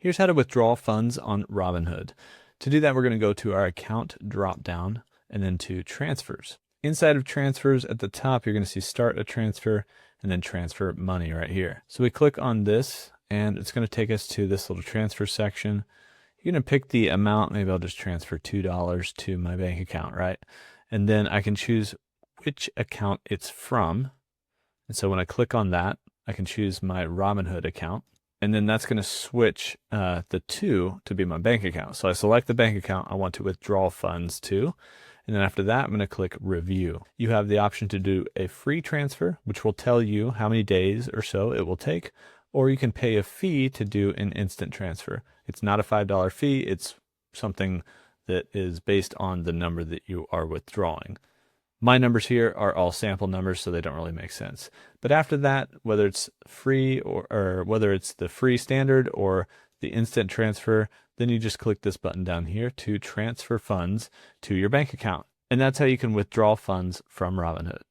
Here's how to withdraw funds on Robinhood. To do that, we're going to go to our account drop down and then to transfers. Inside of transfers at the top, you're going to see start a transfer and then transfer money right here. So we click on this and it's going to take us to this little transfer section. You're going to pick the amount. Maybe I'll just transfer $2 to my bank account, right? And then I can choose which account it's from. And so when I click on that, I can choose my Robinhood account. And then that's going to switch the 2 to be my bank account. So I select the bank account I want to withdraw funds to. And then after that, I'm going to click review. You have the option to do a free transfer, which will tell you how many days or so it will take, or you can pay a fee to do an instant transfer. It's not a $5 fee. It's something that is based on the number that you are withdrawing. My numbers here are all sample numbers, so they don't really make sense. But after that, whether it's free or whether it's the free standard or the instant transfer, then you just click this button down here to transfer funds to your bank account. And that's how you can withdraw funds from Robinhood.